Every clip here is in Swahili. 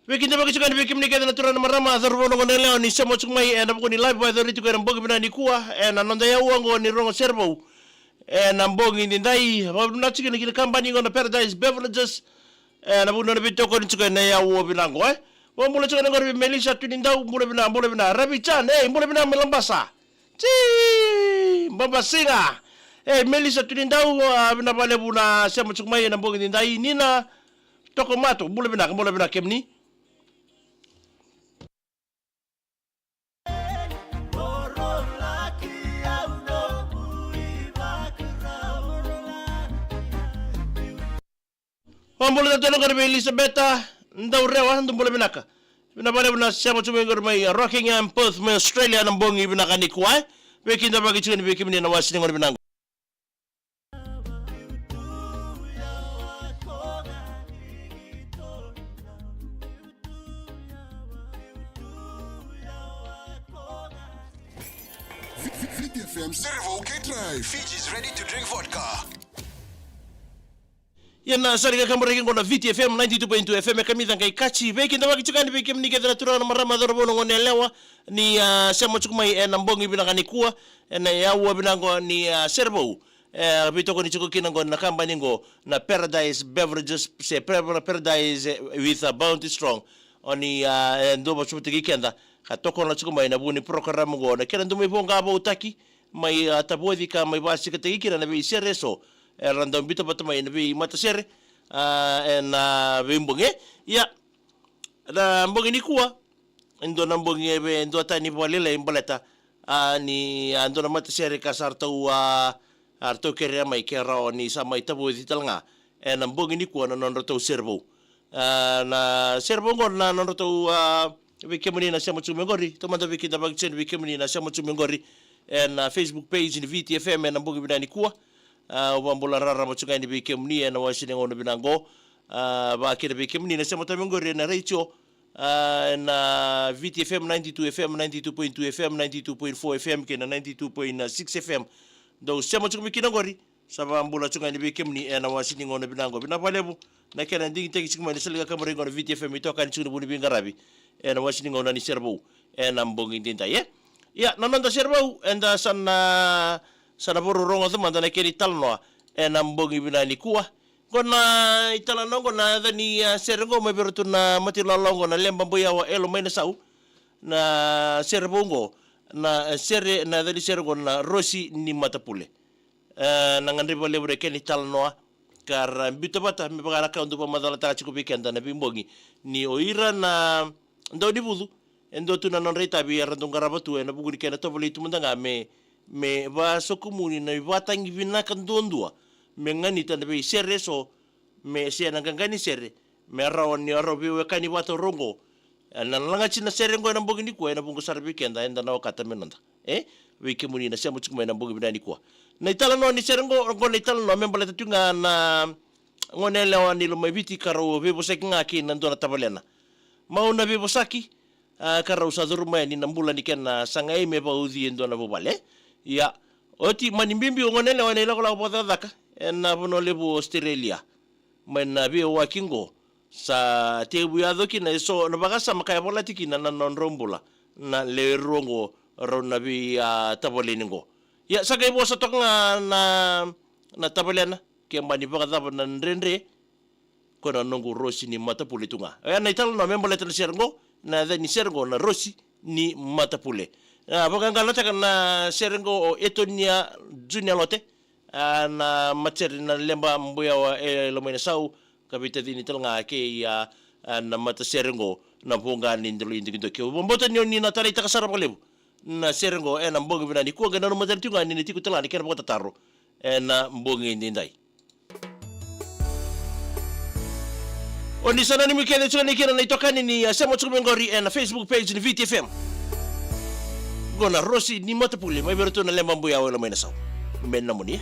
Weekend bagi sukan weekend ni kita natural marama zarbo no leo ni semo chumai na mko ni live by the ritu kwa mbogi bina ni kuwa na nonda ya uongo ni rongo servo na mbogi ni ndai na chicken ni company ngona Paradise Beverages na buno na bitoko ni chicken na ya uo bilango wa mula chicken ngora Melissa tunindau mula bina Rabi Chan mula bina melambasa chi mbabasinga Melissa tunindau bina pale buna semo chumai na mbogi ni ndai nina toko mato mula bina kemni Mambole da tolo karbe Elisabetta ndaurewa ndumbole binaka bina bale bina sema tume ngormai Rockingham Perth me Australia na mbongi binaka ni kwa wekinda bagi chini beki mini na wasi ngor binango VTFM Servo K-Drive. Fiji's ready to drink vodka. Yana sarika kamboreke ngona VTFM 92.2 FM kamidha ngai kachi beki ndabaki chukani beki mnike na turana marama dorobono ngonelewa ni sema chukumai na mbongi binaka kuwa na yawa binango ni servo bitoko ni chuko kinango na company ngo na Paradise Beverages se Paradise with a Bounty Strong oni ndoba chupte kikenda katoko na chukumai na buni program ngo na kila ndume bonga aba utaki mai tabodi ka mai basi katikira na bi sereso random bito patama ina bi matasere na bimbonge ya na mbonge ni kuwa ndo na mbonge be ndo tani bolele imboleta ni ando na matasere ka sarto arto kere mai kera ni sama itabu ditalnga na mbonge ni kuwa na nonro to servo na servo ngor na nonro to vikemuni na siamo tumengori tomanda vikinda bagchen vikemuni na siamo tumengori na Facebook page ni VTFM na mbongi binani kuwa wambula rara machungani vikemuni na washine ngono binango bakira vikemuni na siamo tumengori na radio na VTFM 92 FM 92.2 FM 92.4 FM kena 92.6 FM do siamo tumikina saba ambula chungani vikemuni na washine ngono binango binapalebu na kena ndingi teki chikuma ni saliga kamari ngono VTFM itoka ni chuni buni bingarabi na washini ngona ni serbo na mbongi ndinda ya nananda serbo enda sana boro rongo thumanda na keri talnoa na mbongi binani kuwa ngona italanongo na dhani sergo meberutu na matilalongo na lemba mboya wa elo maina sau na serbongo na sere na dhani sergo na rosi ni matapule na ngandriba lebre keni talnoa kar bitabata mebagara ka ndupa madala ta chiku bikenda na bimbongi ni oira na ndo di budu endo tuna non reta bi randungara batu na buguni kena to boli tumunda me ba sokumuni na batangi bina kan dondua me ngani tan be sereso me se na ngani sere me rawon ni robi we kani bato rongo na langa china serengo na buguni ko na bungu sarbi kenda enda na wakata menanda we kimuni na semu chukuma na buguni bina ni kwa na itala no ni serengo ngona itala no membala tunga na ngone lewa ni lo mabiti karo bebo sekinga ki na ndona tabalena mauna bebo saki karo usaduru ni nambula ni kena sangai me ba uzi ndona bobale ya oti manimbimbi ngone lewa ni la boda daka na bono lebu Australia mena bi wakingo sa tebu ya doki na so na bagasa makaya politiki na non rombula na le rongo rona bi taboleningo ya sagai bosa toka na tabalena ke mani bagada na ndrendre kona nongo rosi ni matapule tunga na italo na membo letra sergo na ni sergo na rosi ni matapule baganga lota na sergo etonia junior lote na materi na lemba mbuya wa lomene sau kapita dini telnga ke ya na mata sergo na bunga ni ndilo indikido ke bomboto ni na tari takasara palebu na sergo na mbongi binani ko gana no materi tunga ni tiku tela ni kera bota taro na mbongi ndindai Oni sana ni mikele chukani kina na itokani ni sema chukumengori na Facebook page ni VTFM. Gona rosi ni matapuli maiberuto na lemba mbuya wala maina saw. Menna muni.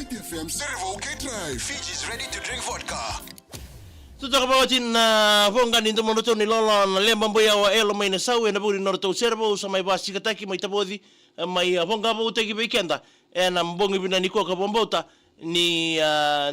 Free FM Servo K-Drive. Fiji's ready to drink vodka. Tutakapawatin na vonga ni ndomonoto ni lola na lemba mboya wa elo mai na sau na buri norto servo sa mai basi kataki mai tabodi mai vonga bo uteki weekenda na mbongi bina niko ka bombota ni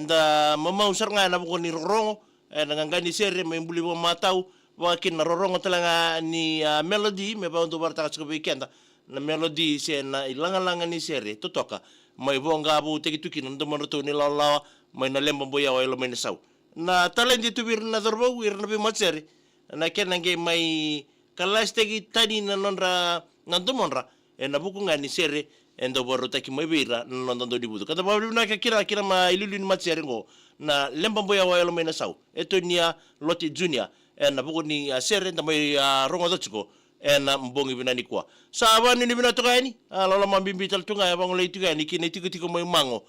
nda mama usarnga na boko ni rorongo na ngangani sere mai mbuli bo matau wakin na rorongo talanga ni melody me ba ndo barta ka weekenda na melody se na ilanga ni sere totoka mai vonga bo uteki tuki ndomonoto ni lola mai na lemba mboya wa elo mai na sau na talenti tu bir na dorbo wir na bi matseri na kenange mai kalastegi tani na nonra na domonra na buku ngani sere endo borota ki mai bira na ndo dibudu kada babu na kira ma ilulu ni matseri ngo na lemba mboya wa elo mai na sau etonia loti junior na buku ni sere nda mai rongo dotiko na mbongi binani kwa sabani ni bina tokani lola mambimbi tal tunga ya bangole itugani kini tiko mai mango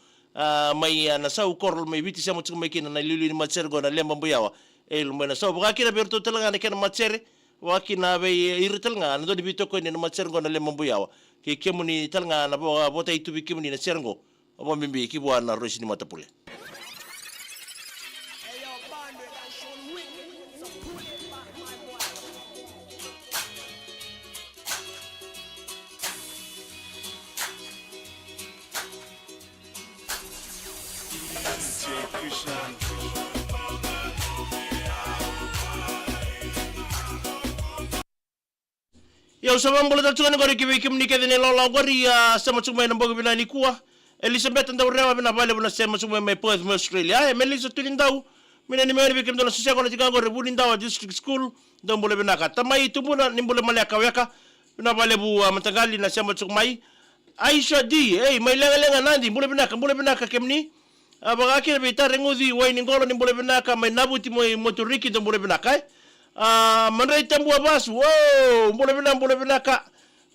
mai na sau korol mai biti sama tsuma kina na lulu ni matser go na lemba mbuyawa lumai na sau bakira berto telanga na kena matser wakina be irtelanga na do bito ko ni matser go na lemba mbuyawa ke kemuni telanga na bota itu bi kemuni na sergo abo mimbi ki bwa na roshi ni matapule Yo sabang bola tatuan ko rin kibikim ni kedin lola gori sama sumay ng bago binani kuwa Elizabeth ndaw rewa binabale buna sama sumay may Perth Australia Melissa tulin daw minani may bikim daw sa ko na tigang ko rebunin daw district school daw bola binaka tamay tumuna nimbola malaka weka binabale bu matagali na sama sumay Aisha D may lenga nandi bola binaka kemni bagaki na bita rengudi way ningolo nimbola binaka may nabuti mo motoriki daw bola binaka manrai tambu abas wow bola binaka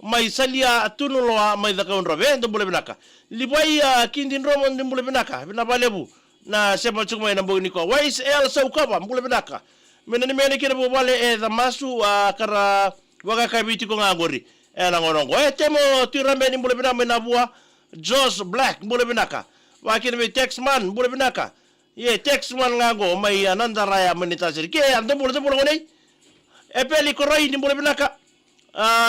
mai salia tunulo mai da kaun robe ndo bola binaka libai kindin romo ndo bola binaka bina balebu na sema chuma ina mboni ko wais el saukaba bola binaka menani meni kire bo bale da masu kara waga kabiti ko ngagori na ngorongo temo tirambe ni bola binaka na bua Josh Black bola binaka wakini be Texman bola binaka ye Texman ngago mai ananda raya menitasi ke ando bola ngone epeli koroi ni bola binaka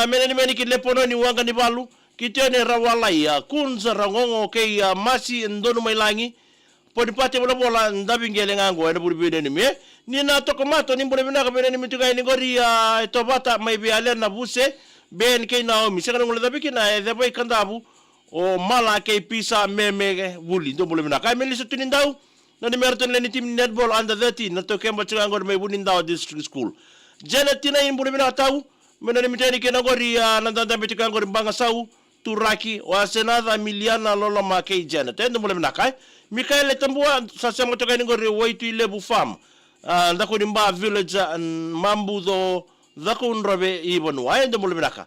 meni ki lepono ni wanga ni balu kitene rawala ya kunza rangongo ke masi ndono mai langi podipate bola ndabingele ngango ene buribide ni me ni na tokomato ni bola binaka meni mituga ni gori tobata mai biale na buse ben ke na mi sekana ngola dabiki na de boy kandabu o mala ke pisa meme wuli ndo bola binaka meni sutuni ndau na ni merton leni team netball under 13 na to kemba chuga ngor mai bunin ndau district school Jenetina in bola binaka tau menani miteni kena gori nandanda betika gori banga sau turaki wasenada miliana lola makei Janet endo bola binaka Mikael tambua sasa motoka ni gori waitu ile bufam ndako nimba village mambu do ndako unrobe ibonu endo bola binaka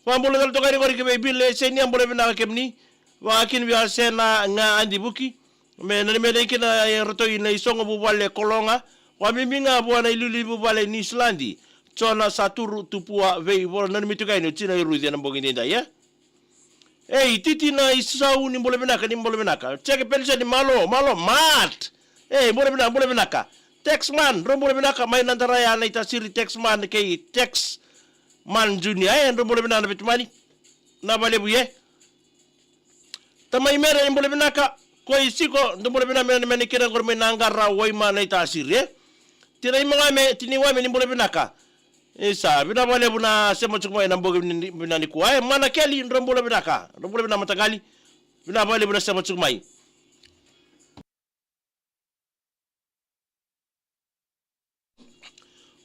wa bola dal toka ni gori ke bile seni bola binaka kemni wa kin bi sena nga andi buki menani medeni kena roto ina isongo bubale kolonga wa miminga bwana iluli bubale ni Islandi chona saturu tupua vei bora nani mitukai no tina irudi na mbongi nda ya titi na isau ni bola binaka cheke pelisa ni malo mat bola binaka Texman ro bola binaka mai nandara ya na itasiri Texman ke Texman Junior ro bola binaka bitumani na balebu ye tamai mere ni bola binaka ko isiko ndo bola binaka meni kira gorme nangara waima na itasiri tira imame tini wame ni bola binaka Isa bina bale buna sema chukuma ina mboga bina ni kuwa mana keli ndombola binaka ndombola bina matagali bina bale buna sema chukuma hii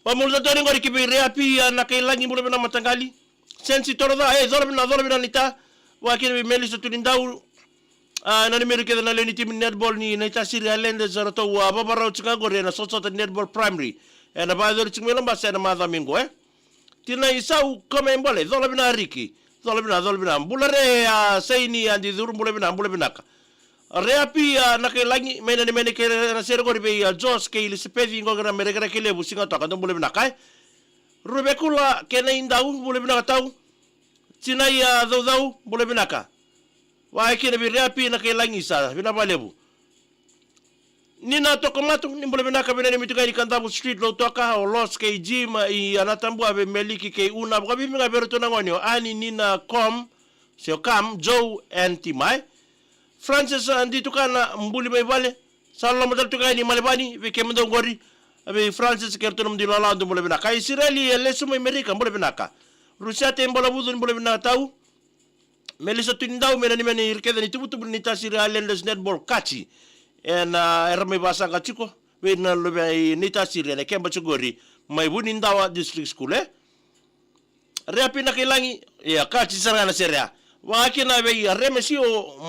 pamulza tori ngori kibiri api na kailangi mbola bina matagali sensi toroda zola bina nita wakini meli sotulindau na nimero keda na leni team netball ni nita siri alende zarato wa babara uchikagori na sosota netball primary na baadhi chimelo mbasa na madhamingo tina isau kama mbole zola bina riki zola bina mbulare saini andi dhuru mbula binaka reapi na kailangi mena ni mene kere na sero gori be Josh ke ilispethi ngora merekera kile businga to akando mbula binaka rubekula kena indau mbula binaka tau tina ya dau mbula binaka wa kina bi reapi na kailangi sa bina balebu nina toka matu ni mbole bina kabina ni mituka ni Kandabu Street lo toka o los ke jima I anatambua be meliki ke una bwa bibi nga beroto na ngonyo ani nina sio kam Joe and Timai Francis andi tukana mbuli mai vale sala modal tukani ni malebani be kemdo ngori be Francis kerto no mdilo la ndo mbole bina ka Israeli lesu mai Amerika mbole bina ka Rusia te mbola budu mbole bina tau Melissa tindau mena ni meni irkeda ni tubutu ni tasiri Islanders netball kachi era mai basa kachiko we na lobe ni tasiri na kemba chugori mai buni ndawa district school reapi na kilangi ya kachi sarana seria waki na be reme sio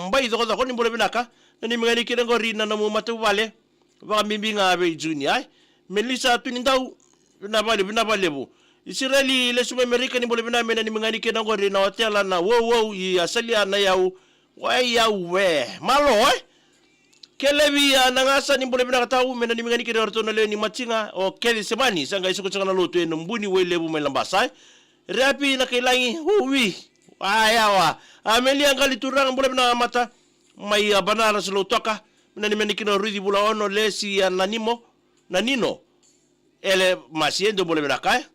mbai dogo ko ni mbole binaka ni mengani kina ngori na namu matu vale wa mimbinga be junior Melissa tindau na bale bu Israeli le suma Amerika ni mbole bina mena ni mengani kina ngori na hotel na wow I asalia na yau wa yau we malo Kelebi nangasa ni mbole bina katau mena ni mengani kina orto na leo ni machinga o keli semani sanga isu kuchanga na loto eno mbuni we lebu melambasai reapi na kailangi huwi ayawa amelia ngali turang mbole bina mata mai banana selo toka mena ni mengani kina rudi bula ono lesi nanino ele masiendo mbole bina kai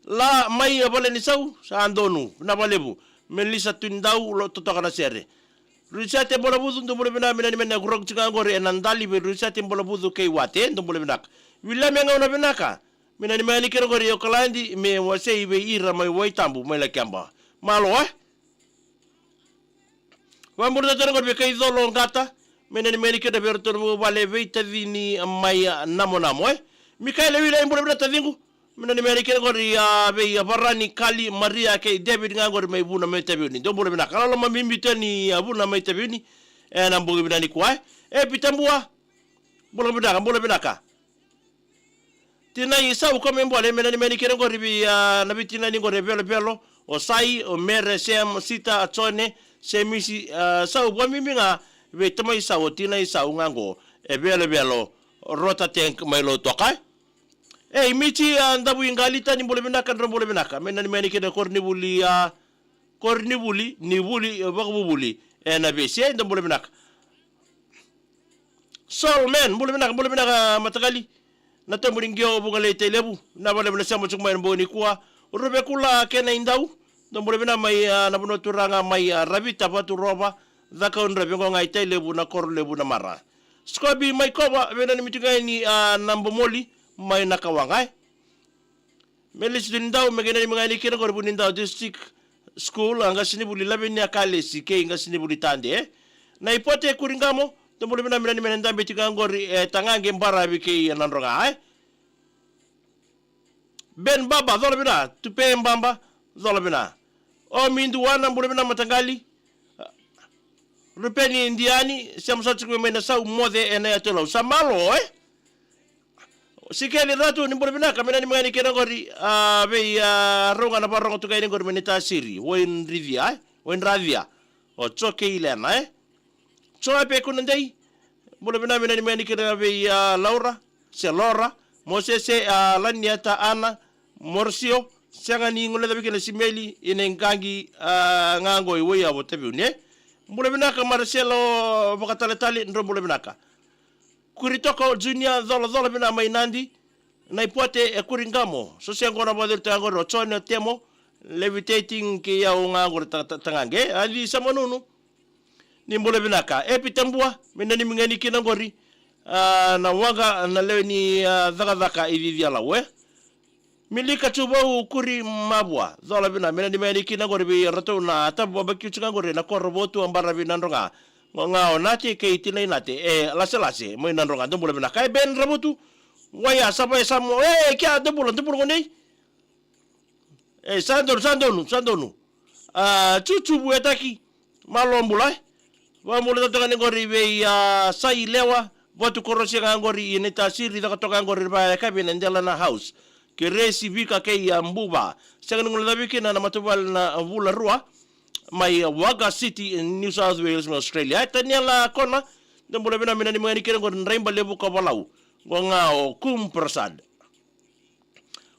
la mai bole ni sau sa andonu na balebu Melissa tindau lo totoka na sere Rusate bola budu ndo bole bina mena ni mena grog tinga ngore enandali be rusate bola budu kei wate ndo bole bina wila menga una binaka mena ni mena ni kero ngore yokalandi me wase ibe ira mai waitambu mai la kamba malo wambur da tero ngore kei dolo ngata mena ni mena ni kero berto mo vale veita vini mai namo Mikaele wila imbole bina tavingu mena ni mena kero ngore ya be ya barani kali Maria kei David ngangore mai buna mai tabiuni ndo bole bina kala ma mimbite ni abuna mai tabiuni na mbugi bina ni kwa pitambua bole bina ka tina isa ukome mbole mena ni mena kero ngore bi na bitina ni ngore belo o sai o mere sem sita atone semisi sa ubwa mimbinga be tama isa o tina isa ungango belo rota tank mai lo tokai michi ndabu ingalita ni mbole binaka ndro mbole binaka mena ni meni kede kornibuli bakbubuli na bese ndo mbole binaka Soul man mbole binaka matagali na tamburi ngio bungale telebu na bale bale samo chukma mboni kuwa robe kula kena indau ndo mbole binaka mai na buno turanga mai rabita patu roba dhaka unrabe ngonga telebu na korlebu na mara skobi mai koba mena ni mitungai ni nambomoli mai nakawangai Melis dindau megena mengani kira kor bunindau district school anga sini buli labeni akale sike anga sini buli tande na ipote kuringamo to buli mena mena mena beti ngori tangange mbara bike nanronga ben baba zola bina tupe mbamba zola bina o mindu wana buli mena matangali rupeni indiani samsatu mena sau mode enayatolo samalo Sikeli ratu ni mbole binaka mena ni mengani kena ngori be ronga na paronga tukai ngori menita siri woin ravia o choke ilena chope kunandai mbole binaka mena ni mengani kena be Laura Moses Laniata Ana Morsio sanga ni ngole da bikena simeli ine ngangi ngango iwe ya botebiune mbole binaka Marcelo bakataletali ndo mbole binaka Kuritoko junior zola bina mainandi na ipote kuringamo so siango na bodel tango rochone temo levitating ki ya ngangor tangange ali samonunu ni mbole binaka pitambua menani mingani kinangori na wanga na lewe ni dhaka ivivi alawe milika chubo kuri mabwa zola bina menani mingani kinangori bi rato na tabu bakyu changori na korobotu ambara binandonga ngao nati ke itinai nati lase mo inandronga ndo mbole binaka ben rabutu waya sapa samo kya debulu ngoni sandonu chuchu buetaki malombula wa mbole tokane ngori be sai lewa watu korosi ngori ineta siri toka ngori ba kabine ndela na house ke resi bika ke ya mbuba sanga ngula bikina na matubal na vula rua mai Wagga City in New South Wales Australia taniala kona ndembole bina mina ni mani kere ngor raimba lebu ko balau ngonga o kum prasad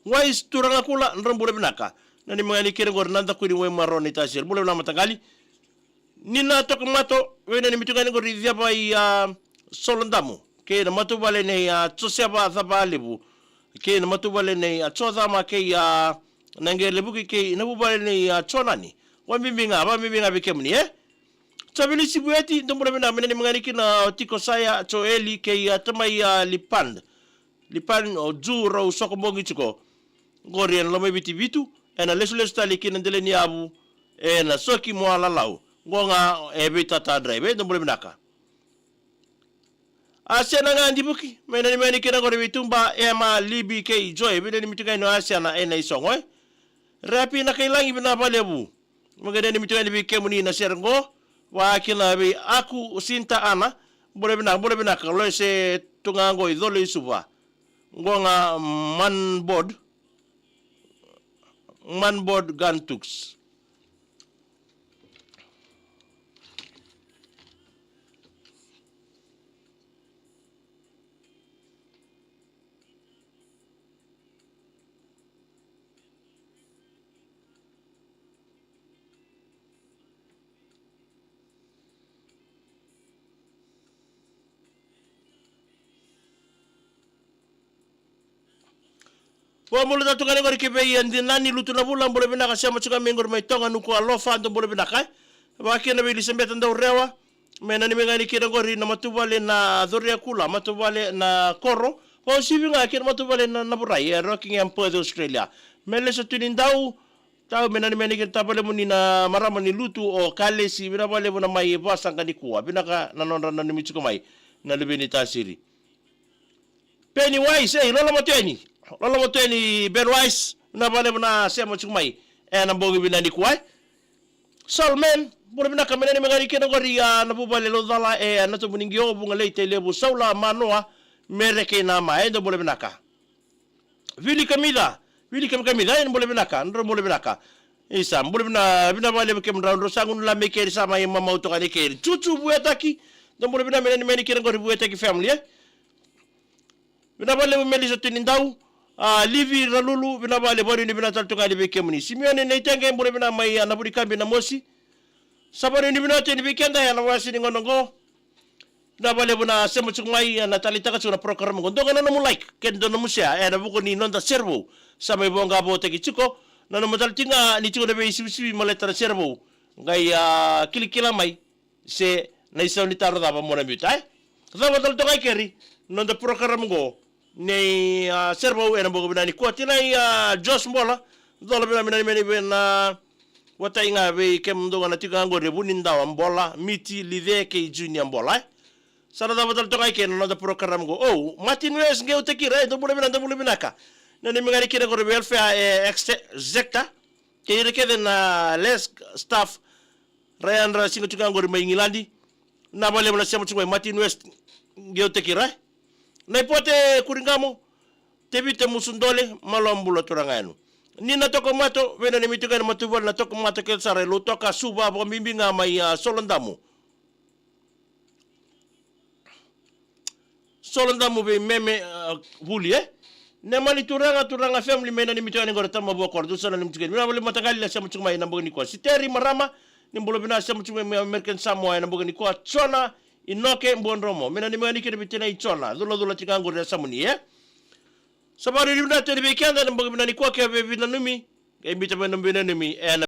wais turanga kula ndembole binaka nani mani kere ngor nanda kuni we maroni tasir bole na matangali nina toka mato wena ni mitungani ngori dhiaba i Solondamu ke na matu vale nei tsosiaba thaba lebu ke na matu vale nei tsodama ke nange lebu ke na vale nei tsonani wa miminga bikemni Tabili sibueti ndombole bina mena ni mangani kina tiko saya choeli ke tamai lipan o juro usoko bongi chiko ngori en lome biti bitu ena lesu tali kina ndele ni abu ena soki mo alalau ngonga ebita ta drive ndombole binaka asena ngandi buki mena ni mani kina ngori bitumba ema libi ke joy bina ni mituka ino asiana ena isongo rapi na kailangi bina balebu magade ni mituka ni bikemuni na sergo wa kina be aku sinta ana bole bina ka se tungango idole isuva ngonga manboard gantux Wa mulu tatu kali ngori kibe yandi nani lutu na bula mbole bina kasema chuka mengor mai tonga nuko alofa ndo mbole bina kai wa kina bili sembeta ndo rewa mena ni mengani kina ngori na matubale na dhoria kula matubale na koro wa sibi nga kina matubale na burai rocking empire Australia mele so tunindau tau mena ni meni kina tabale muni na marama ni lutu o kale si bina bale buna mai basa ngani kuwa bina ka nanonra na michuko mai na libeni tasiri Pennywise Lolo moteni Ben Rice na vale na sema chumai na mbogi bina ni kwai Solmen bora bina kamene ni magari kena gori na bubale lo dala na to buningio bunga leite lebu saula manoa mereke na ma ndo bora bina ka Vili kamida en bora bina ka ndo bora bina ka isa bora bina vale ke mra ndo sangun la mekeri sama ye mama utoka ni keri chuchu buetaki ndo bora bina meni kena gori buetaki family bina vale melisa tinindau livi ralulu bina bale bori ni bina taltuka ni bekemuni Simeone ne tenge mbole bina mai na buri kambi na mosi sabari ni bina te ni bikenda ya na wasi ni ngonongo na bale buna semu chumai na talitaka chuna program ngondo na mu like kendo na musia na buko ni nonda servo sama ibonga bote kichiko na no mataltinga ni chiko de be sibi maleta servo ngai kilikila mai se na isa ni tarda ba mona mitai za batal to kai keri nonda program ngo nei servo ena bogo binani ko tinai Jos Mbola dola binani na wata inga be kem do na tiga ngo rebunin dawa Mbola miti live ke junior Mbola sara da badal to kai ken no da program go Martin Wes ngeu tekira do bule binaka na ni ngari kire go welfare execta ke ire ke na less staff Ryan Rasingo tiga ngo mai ngilandi na bale bala sema chungwe Martin Wes ngeu tekira na ipote kuringamo tebite musundole malombulo turanganu ni natoko mato wena ni mituka na matuval na toko mato ke sare lo toka suba bo mimbinga mai Solondamu be meme vuli ne mali turanga family mena ni mituka ni ngorata mabo kordu sana ni mituka mina bole matagali la sema chuma ina mboni kwa siteri marama ni mbolo bina sema chuma American Samoa ina mboni kwa chona inoke mbonromo mena ni mani kire bitena ichona dula tikango ya samuni sabari ni mna tele bekenda mbona ni kwa ke bina numi ke bitana mbina numi